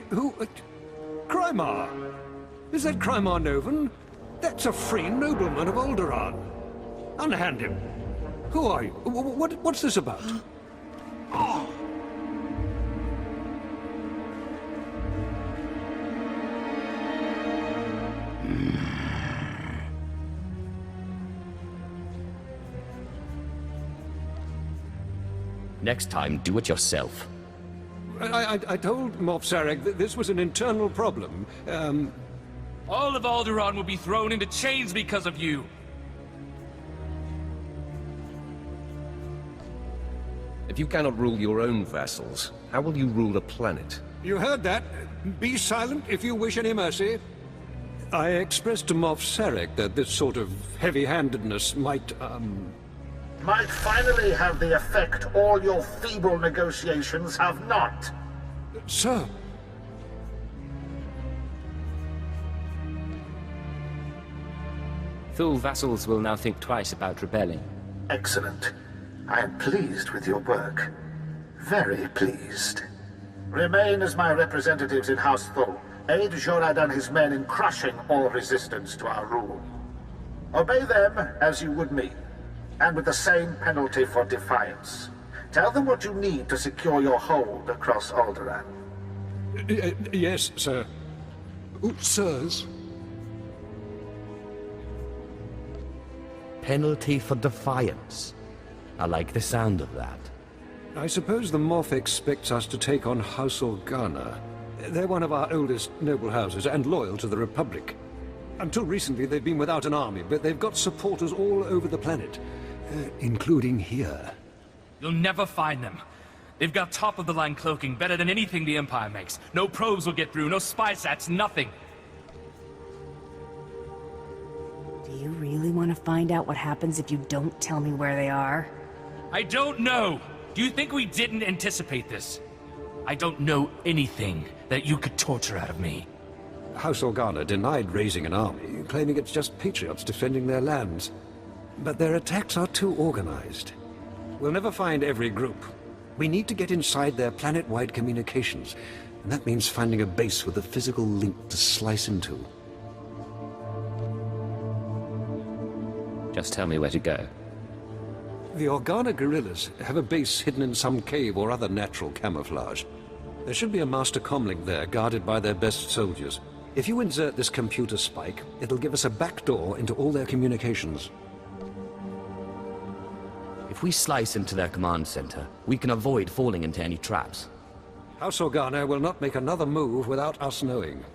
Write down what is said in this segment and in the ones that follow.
Who? Crymar? Is that Crymar Novan? That's a free nobleman of Alderaan. Unhand him. Who are you? What's this about? Oh. Next time, do it yourself. I told Moff Sarek that this was an internal problem. All of Alderaan will be thrown into chains because of you! If you cannot rule your own vassals, how will you rule a planet? You heard that. Be silent if you wish any mercy. I expressed to Moff Sarek that this sort of heavy-handedness might finally have the effect all your feeble negotiations have not. Sir. Thule vassals will now think twice about rebelling. Excellent. I am pleased with your work. Very pleased. Remain as my representatives in House Thule. Aid Jorad and his men in crushing all resistance to our rule. Obey them as you would me, and with the same penalty for defiance. Tell them what you need to secure your hold across Alderaan. Yes, sir. Sirs? Penalty for defiance. I like the sound of that. I suppose the Moff expects us to take on House Organa. They're one of our oldest noble houses and loyal to the Republic. Until recently, they've been without an army, but they've got supporters all over the planet, including here. You'll never find them. They've got top-of-the-line cloaking, better than anything the Empire makes. No probes will get through, no spy sats, nothing. Do you really want to find out what happens if you don't tell me where they are? I don't know! Do you think we didn't anticipate this? I don't know anything that you could torture out of me. House Organa denied raising an army, claiming it's just patriots defending their lands. But their attacks are too organized. We'll never find every group. We need to get inside their planet-wide communications, and that means finding a base with a physical link to slice into. Just tell me where to go. The Organa guerrillas have a base hidden in some cave or other natural camouflage. There should be a master comlink there, guarded by their best soldiers. If you insert this computer spike, it'll give us a backdoor into all their communications. If we slice into their command center, we can avoid falling into any traps. House Organa will not make another move without us knowing.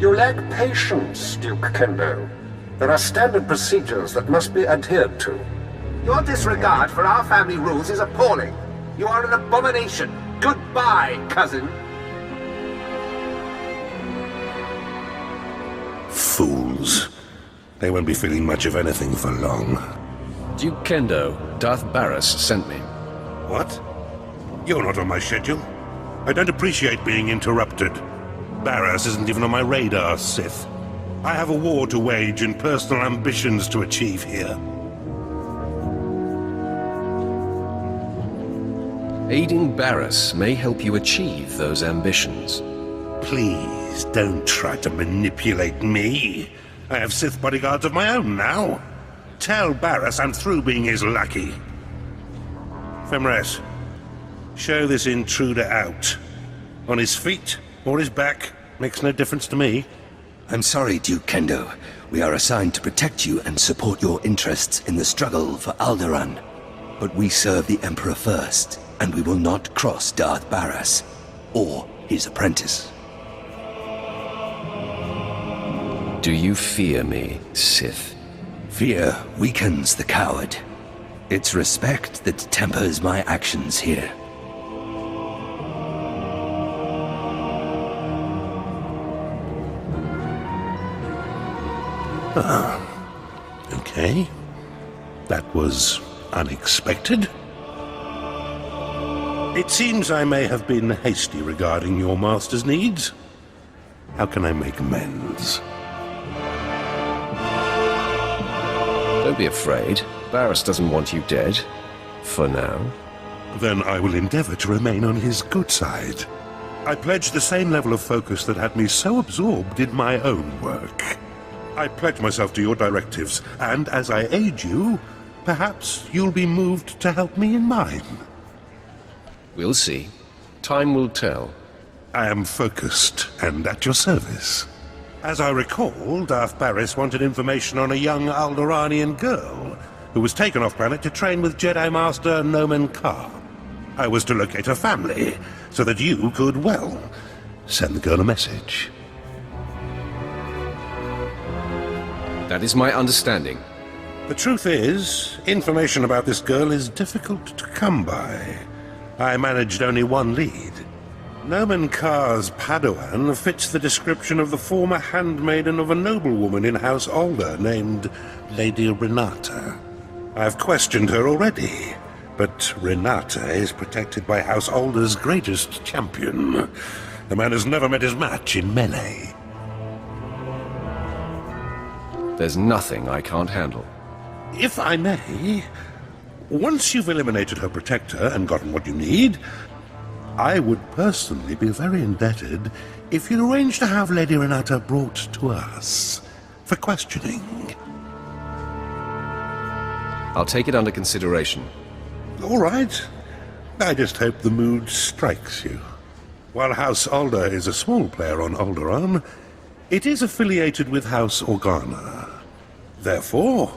You lack patience, Duke Kendo. There are standard procedures that must be adhered to. Your disregard for our family rules is appalling. You are an abomination. Goodbye, cousin. Fools. They won't be feeling much of anything for long. Duke Kendo, Darth Barris sent me. What? You're not on my schedule. I don't appreciate being interrupted. Barras isn't even on my radar, Sith. I have a war to wage and personal ambitions to achieve here. Aiding Barris may help you achieve those ambitions. Please, don't try to manipulate me. I have Sith bodyguards of my own now. Tell Barris I'm through being his lackey. Femres, show this intruder out. On his feet or his back, makes no difference to me. I'm sorry, Duke Kendo. We are assigned to protect you and support your interests in the struggle for Alderaan. But we serve the Emperor first, and we will not cross Darth Barris or his apprentice. Do you fear me, Sith? Fear weakens the coward. It's respect that tempers my actions here. Okay. That was unexpected. It seems I may have been hasty regarding your master's needs. How can I make amends? Don't be afraid. Barris doesn't want you dead. For now. Then I will endeavor to remain on his good side. I pledge the same level of focus that had me so absorbed in my own work. I pledge myself to your directives, and as I aid you, perhaps you'll be moved to help me in mine. We'll see. Time will tell. I am focused and at your service. As I recall, Darth Barris wanted information on a young Alderaanian girl who was taken off-planet to train with Jedi Master Nomen Karr. I was to locate her family, so that you could, well, send the girl a message. That is my understanding. The truth is, information about this girl is difficult to come by. I managed only one lead. Nomen Karr's Padawan fits the description of the former handmaiden of a noblewoman in House Alder named Lady Renata. I've questioned her already, but Renata is protected by House Alder's greatest champion. The man has never met his match in melee. There's nothing I can't handle. If I may, once you've eliminated her protector and gotten what you need, I would personally be very indebted if you'd arrange to have Lady Renata brought to us for questioning. I'll take it under consideration. All right. I just hope the mood strikes you. While House Alder is a small player on Alderaan, it is affiliated with House Organa. Therefore,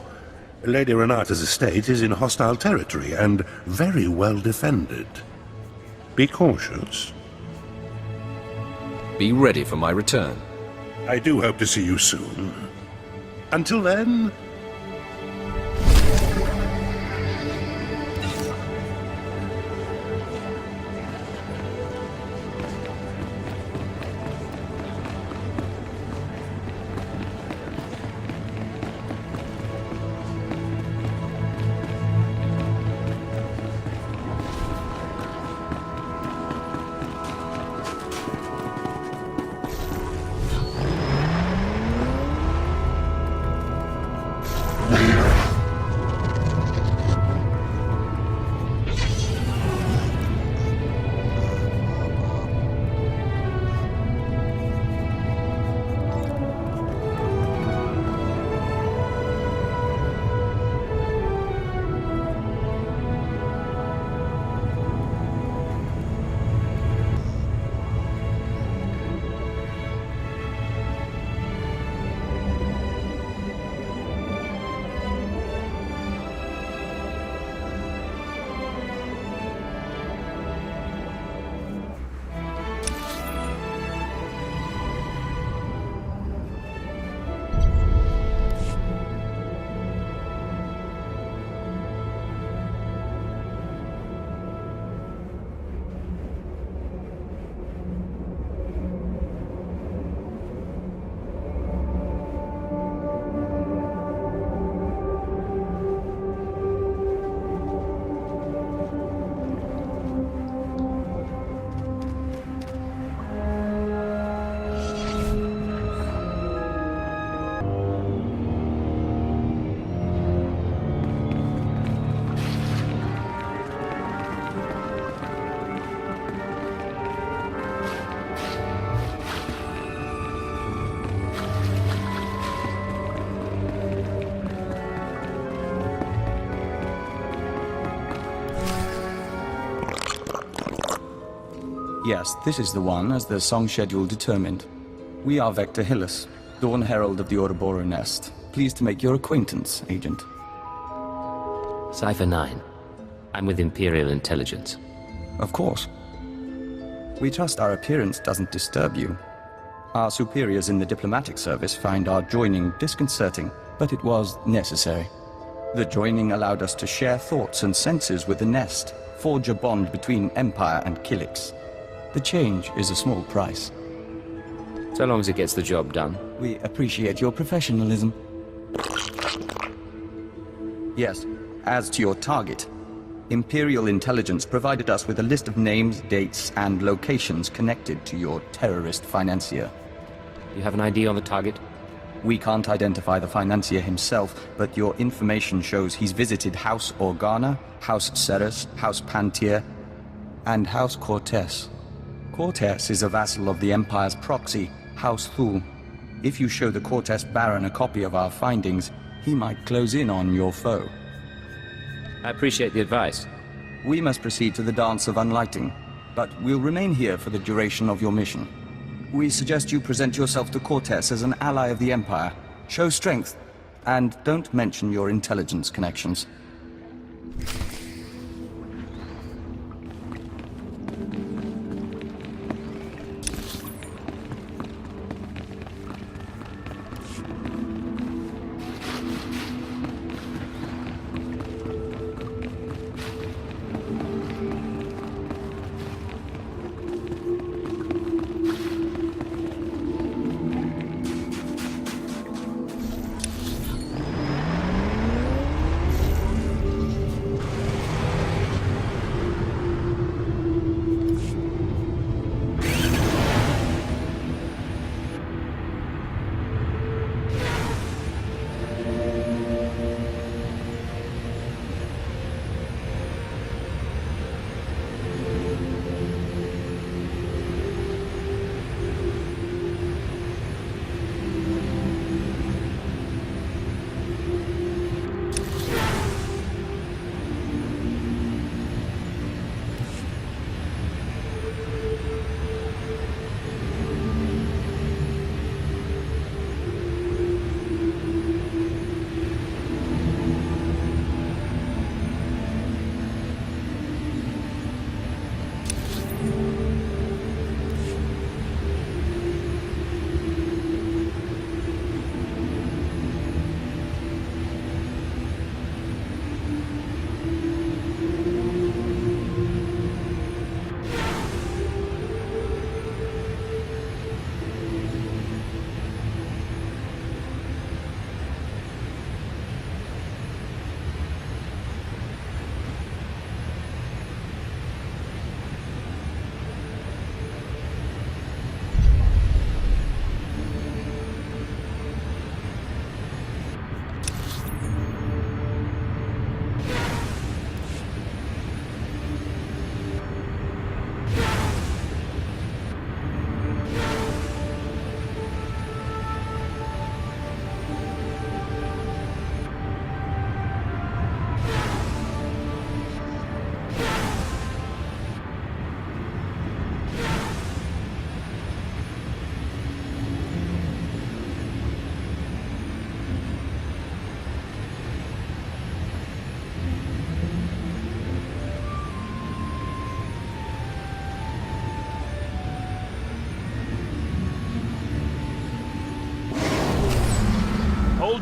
Lady Renata's estate is in hostile territory and very well defended. Be cautious. Be ready for my return. I do hope to see you soon. Until then... Yes, this is the one, as the song schedule determined. We are Vector Hillis, Dawn Herald of the Ouroboros Nest. Pleased to make your acquaintance, Agent. Cypher 9. I'm with Imperial Intelligence. Of course. We trust our appearance doesn't disturb you. Our superiors in the diplomatic service find our joining disconcerting, but it was necessary. The joining allowed us to share thoughts and senses with the Nest, forge a bond between Empire and Kilix. The change is a small price. So long as it gets the job done. We appreciate your professionalism. Yes, as to your target, Imperial Intelligence provided us with a list of names, dates, and locations connected to your terrorist financier. You have an ID on the target? We can't identify the financier himself, but your information shows he's visited House Organa, House Ceres, House Pantier, and House Cortes. Cortes is a vassal of the Empire's proxy, House Thul. If you show the Cortes Baron a copy of our findings, he might close in on your foe. I appreciate the advice. We must proceed to the Dance of Unlighting, but we'll remain here for the duration of your mission. We suggest you present yourself to Cortes as an ally of the Empire. Show strength, and don't mention your intelligence connections.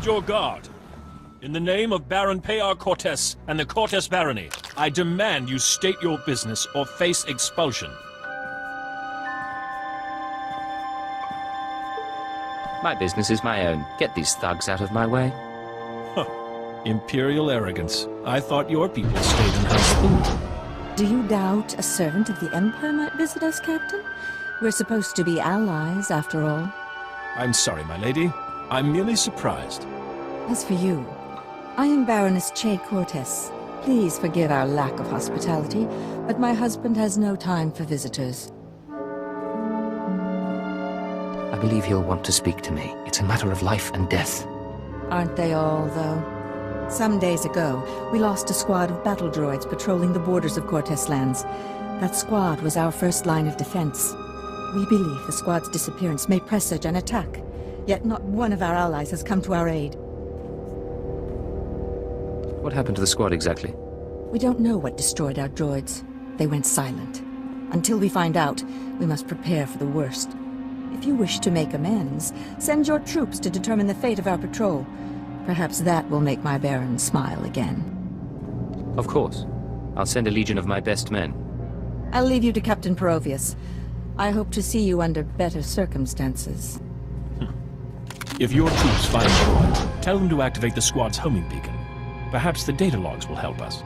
Hold your guard. In the name of Baron Payar Cortes and the Cortes Barony, I demand you state your business or face expulsion. My business is my own. Get these thugs out of my way. Huh. Imperial arrogance. I thought your people stayed in House. Do you doubt a servant of the Empire might visit us, Captain? We're supposed to be allies, after all. I'm sorry, my lady. I'm merely surprised. As for you, I am Baroness Che Cortes. Please forgive our lack of hospitality, but my husband has no time for visitors. I believe he'll want to speak to me. It's a matter of life and death. Aren't they all, though? Some days ago, we lost a squad of battle droids patrolling the borders of Cortez lands. That squad was our first line of defense. We believe the squad's disappearance may presage an attack, yet not one of our allies has come to our aid. What happened to the squad exactly? We don't know what destroyed our droids. They went silent. Until we find out, we must prepare for the worst. If you wish to make amends, send your troops to determine the fate of our patrol. Perhaps that will make my Baron smile again. Of course. I'll send a legion of my best men. I'll leave you to Captain Perovius. I hope to see you under better circumstances. If your troops find a droid, tell them to activate the squad's homing beacon. Perhaps the data logs will help us.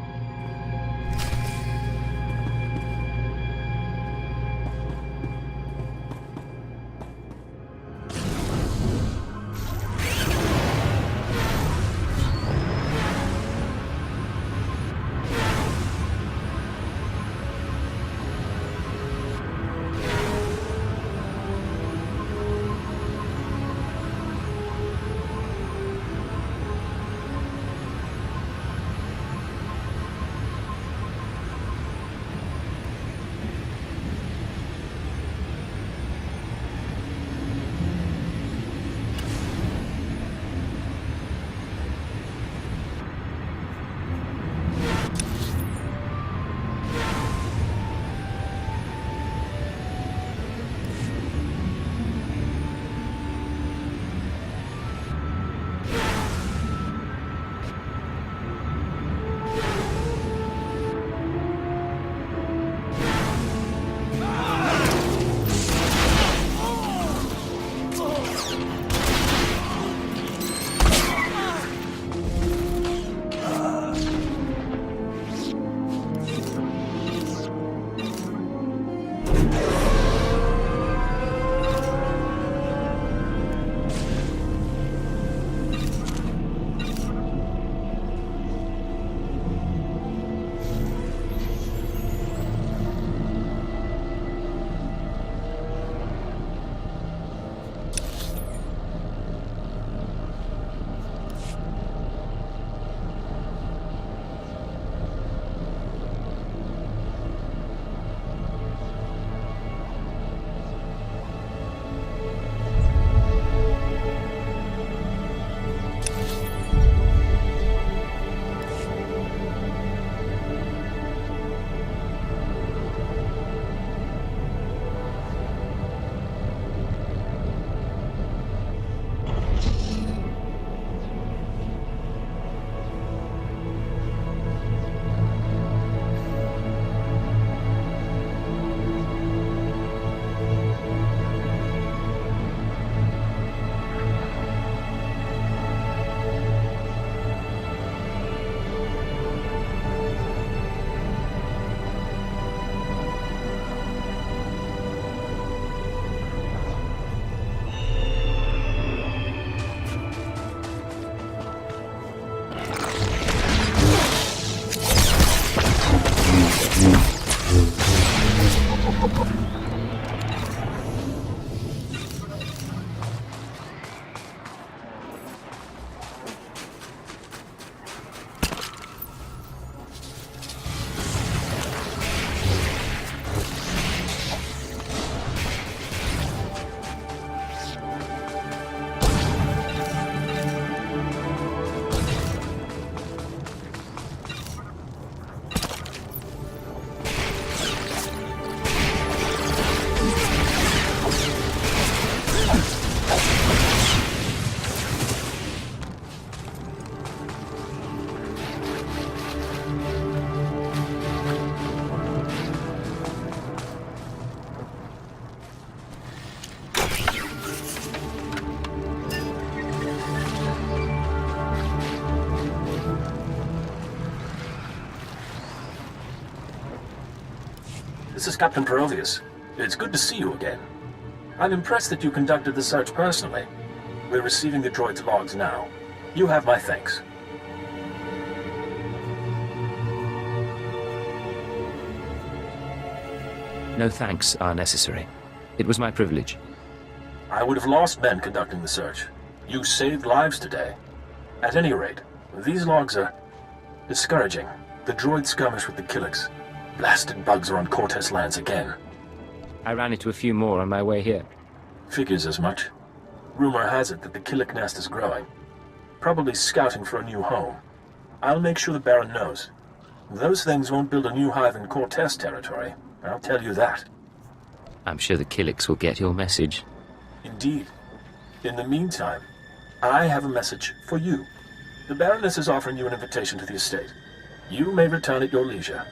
This is Captain Perovius. It's good to see you again. I'm impressed that you conducted the search personally. We're receiving the droid's logs now. You have my thanks. No thanks are necessary. It was my privilege. I would have lost men conducting the search. You saved lives today. At any rate, These logs are discouraging. The droid skirmish with the Killiks. Blasted bugs are on Cortez lands again. I ran into a few more on my way here. Figures as much. Rumor has it that the Killik nest is growing. Probably scouting for a new home. I'll make sure the Baron knows. Those things won't build a new hive in Cortez territory. I'll tell you that. I'm sure the Killiks will get your message. Indeed. In the meantime, I have a message for you. The Baroness is offering you an invitation to the estate. You may return at your leisure.